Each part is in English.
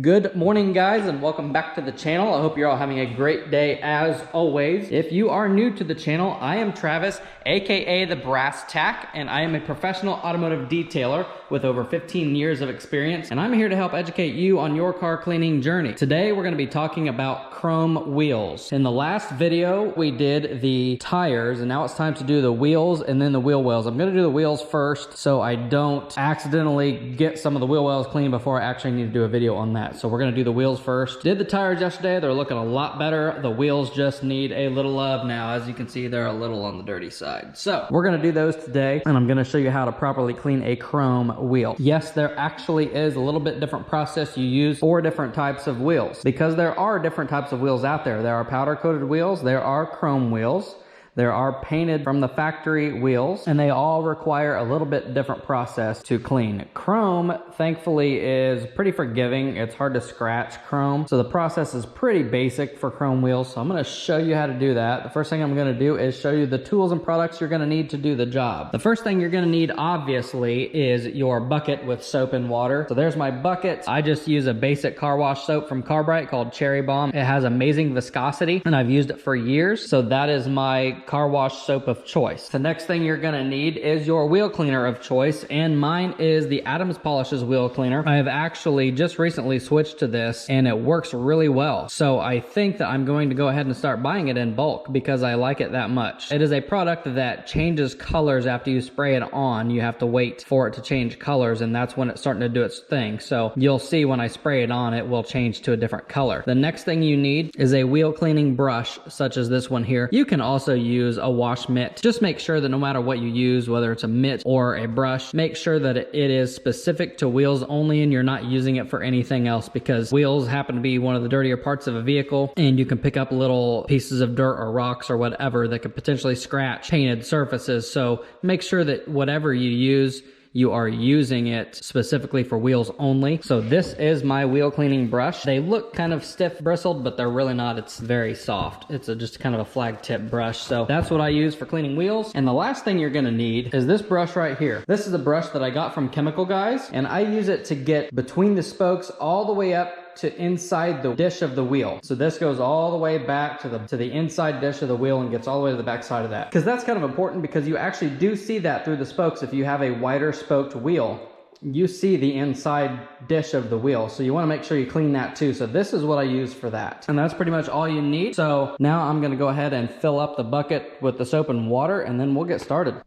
Good morning, guys, and welcome back to the channel. I hope you're all having a great day as always. If you are new to the channel, I am Travis, aka the Brass Tack, and I am a professional automotive detailer with over 15 years of experience, and I'm here to help educate you on your car cleaning journey. Today, we're going to be talking about chrome wheels. In the last video, we did the tires, and now it's time to do the wheels and then the wheel wells. I'm going to do the wheels first so I don't accidentally get some of the wheel wells clean before I actually need to do a video on that. So we're gonna do the wheels first. Did the tires yesterday, they're looking a lot better. The wheels just need a little love now. As you can see, they're a little on the dirty side. So we're gonna do those today, and I'm gonna show you how to properly clean a chrome wheel. Yes, there actually is a little bit different process you use for different types of wheels, because there are different types of wheels out there. There are powder coated wheels, there are chrome wheels, there are painted from the factory wheels, and they all require a little bit different process to clean. Chrome, thankfully, is pretty forgiving. It's hard to scratch chrome, so the process is pretty basic for chrome wheels. So I'm gonna show you how to do that. The first thing I'm gonna do is show you the tools and products you're gonna need to do the job. The first thing you're gonna need, obviously, is your bucket with soap and water. So there's my bucket. I just use a basic car wash soap from Carbrite called Cherry Bomb. It has amazing viscosity, and I've used it for years, so that is my car wash soap of choice. The next thing you're gonna need is your wheel cleaner of choice, and mine is the Adams Polishes wheel cleaner. I have actually just recently switched to this, and it works really well. So I think that I'm going to go ahead and start buying it in bulk because I like it that much. It is a product that changes colors after you spray it on. You have to wait for it to change colors, and that's when it's starting to do its thing. So you'll see when I spray it on, it will change to a different color. The next thing you need is a wheel cleaning brush, such as this one here. You can also use a wash mitt. Just make sure that no matter what you use, whether it's a mitt or a brush, make sure that it is specific to wheels only and you're not using it for anything else, because wheels happen to be one of the dirtier parts of a vehicle, and you can pick up little pieces of dirt or rocks or whatever that could potentially scratch painted surfaces. So make sure that whatever you use, you are using it specifically for wheels only. So this is my wheel cleaning brush. They look kind of stiff bristled, but they're really not. It's very soft. It's just kind of a flag tip brush. So that's what I use for cleaning wheels. And the last thing you're gonna need is this brush right here. This is a brush that I got from Chemical Guys, and I use it to get between the spokes all the way up to inside the dish of the wheel. So this goes all the way back to the inside dish of the wheel and gets all the way to the back side of that. Because that's kind of important, because you actually do see that through the spokes. If you have a wider spoked wheel, you see the inside dish of the wheel. So you want to make sure you clean that too. So this is what I use for that. And that's pretty much all you need. So now I'm going to go ahead and fill up the bucket with the soap and water, and then we'll get started.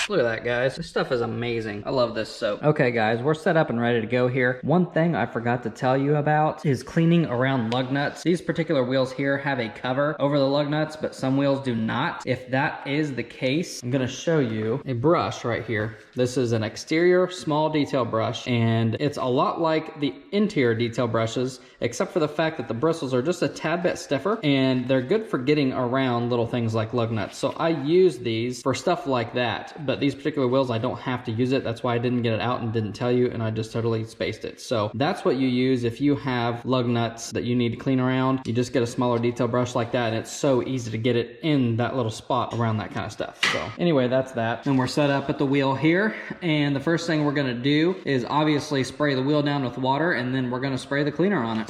Look at that, guys. This stuff is amazing. I love this soap. Okay, guys, we're set up and ready to go here. One thing I forgot to tell you about is cleaning around lug nuts. These particular wheels here have a cover over the lug nuts, but some wheels do not. If that is the case, I'm gonna show you a brush right here. This is an exterior small detail brush, and it's a lot like the interior detail brushes, except for the fact that the bristles are just a tad bit stiffer, and they're good for getting around little things like lug nuts. So I use these for stuff like that, but these particular wheels, I don't have to use it. That's why I didn't get it out and didn't tell you, and I just totally spaced it. So that's what you use if you have lug nuts that you need to clean around. You just get a smaller detail brush like that, and it's so easy to get it in that little spot around that kind of stuff. So anyway, that's that. And we're set up at the wheel here, and the first thing we're gonna do is obviously spray the wheel down with water, and then we're gonna spray the cleaner on it.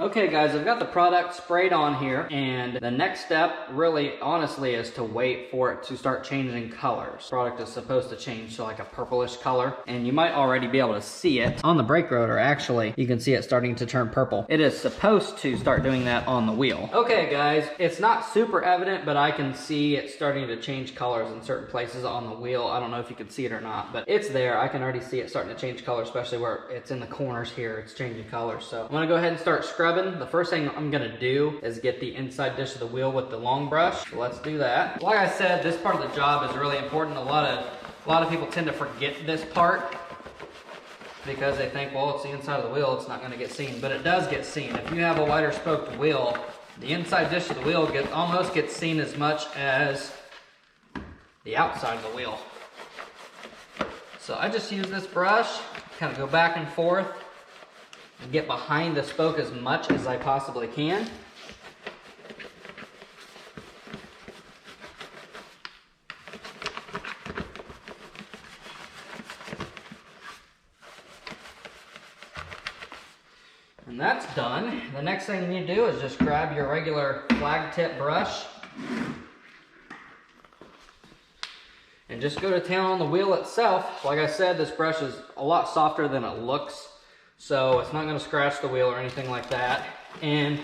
Okay guys, I've got the product sprayed on here, and the next step really honestly is to wait for it to start changing colors. The product is supposed to change to like a purplish color, and you might already be able to see it on the brake rotor. Actually, you can see it starting to turn purple. It is supposed to start doing that on the wheel. Okay guys, it's not super evident, but I can see it starting to change colors in certain places on the wheel. I don't know if you can see it or not, but it's there. I can already see it starting to change color, especially where it's in the corners here. It's changing colors. So I'm gonna go ahead and start scrubbing. The first thing I'm gonna do is get the inside dish of the wheel with the long brush. So let's do that. Like I said, this part of the job is really important. A lot of people tend to forget this part because they think, well, it's the inside of the wheel, it's not gonna get seen, but it does get seen. If you have a wider spoked wheel, the inside dish of the wheel almost gets seen as much as the outside of the wheel. So I just use this brush, kind of go back and forth, and get behind the spoke as much as I possibly can. And that's done. The next thing you need to do is just grab your regular flag tip brush and just go to town on the wheel itself. Like I said, this brush is a lot softer than it looks, so it's not going to scratch the wheel or anything like that. And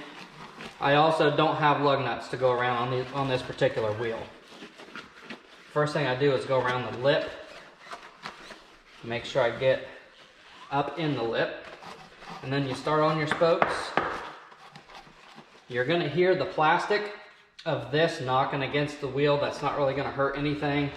I also don't have lug nuts to go around on this particular wheel. First thing I do is go around the lip, make sure I get up in the lip, and then you start on your spokes. You're going to hear the plastic of this knocking against the wheel. That's not really going to hurt anything.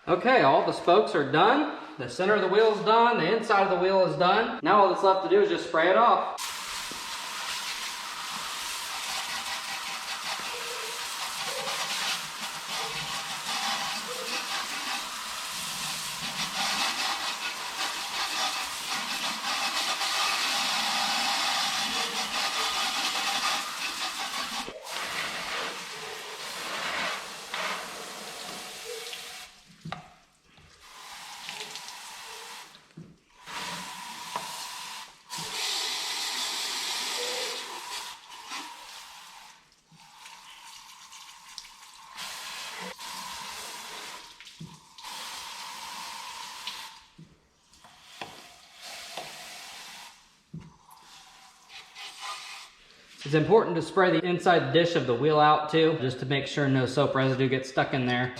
Okay, all the spokes are done. The center of the wheel is done. The inside of the wheel is done. Now all that's left to do is just spray it off. It's important to spray the inside dish of the wheel out too, just to make sure no soap residue gets stuck in there.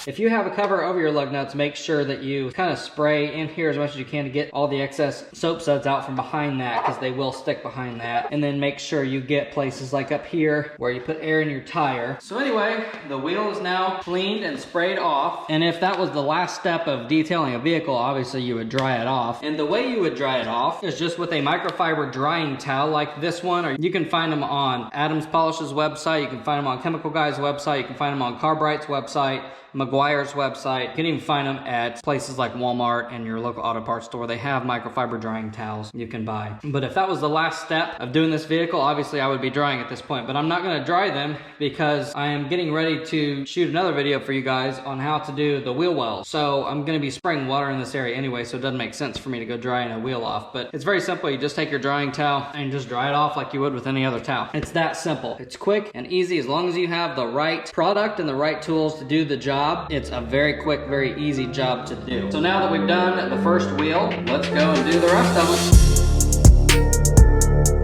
If you have a cover over your lug nuts, make sure that you kind of spray in here as much as you can to get all the excess soap suds out from behind that, because they will stick behind that. And then make sure you get places like up here where you put air in your tire. So anyway, the wheel is now cleaned and sprayed off. And if that was the last step of detailing a vehicle, obviously you would dry it off. And the way you would dry it off is just with a microfiber drying towel like this one, or you can find them on Adams Polish's website, you can find them on Chemical Guy's website, you can find them on Carbrite's website, McGuire's website. You can even find them at places like Walmart and your local auto parts store. They have microfiber drying towels you can buy. But if that was the last step of doing this vehicle, obviously I would be drying at this point. But I'm not going to dry them because I am getting ready to shoot another video for you guys on how to do the wheel wells. So I'm going to be spraying water in this area anyway, so it doesn't make sense for me to go drying a wheel off. But it's very simple. You just take your drying towel and just dry it off like you would with any other towel. It's that simple. It's quick and easy as long as you have the right product and the right tools to do the job. It's a very quick, very easy job to do. So now that we've done the first wheel, let's go and do the rest of it.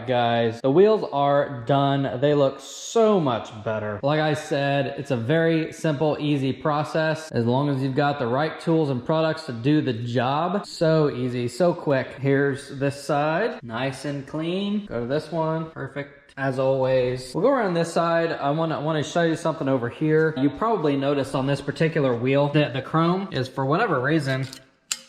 right, guys, the wheels are done. They look so much better. Like I said, it's a very simple, easy process. As long as you've got the right tools and products to do the job. So easy, so quick. Here's this side, nice and clean. Go to this one, perfect. As always, we'll go around this side. I want to show you something over here. You probably noticed on this particular wheel that the chrome is, for whatever reason,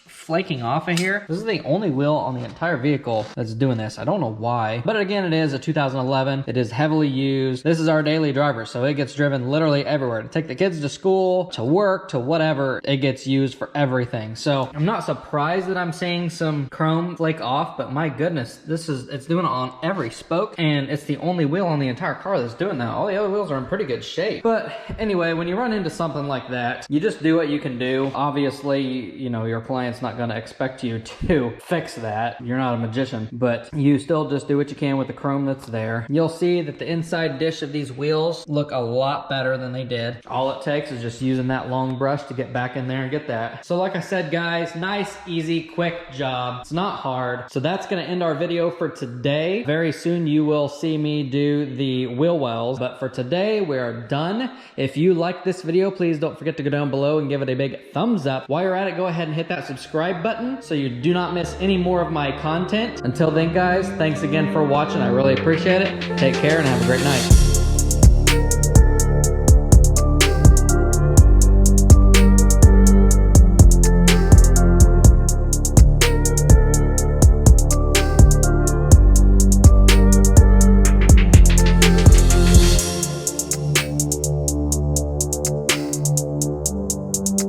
flaking off of here. This is the only wheel on the entire vehicle that's doing this. I don't know why, but again, it is a 2011. It is heavily used. This is our daily driver, so it gets driven literally everywhere. To take the kids to school, to work, to whatever, it gets used for everything. So I'm not surprised that I'm seeing some chrome flake off, but my goodness, it's doing it on every spoke, and it's the only wheel on the entire car that's doing that. All the other wheels are in pretty good shape. But anyway, when you run into something like that, you just do what you can do. Obviously, you know, your client's not going to expect you to fix that. You're not a magician, but you still just do what you can with the chrome that's there. You'll see that the inside dish of these wheels look a lot better than they did. All it takes is just using that long brush to get back in there and get that. So like I said, guys, nice, easy, quick job. It's not hard. So that's going to end our video for today. Very soon you will see me do the wheel wells, but for today we are done. If you like this video, please don't forget to go down below and give it a big thumbs up. While you're at it, go ahead and hit that subscribe button so you do not miss any more of my content. Until then, guys, thanks again for watching. I really appreciate it. Take care and have a great night.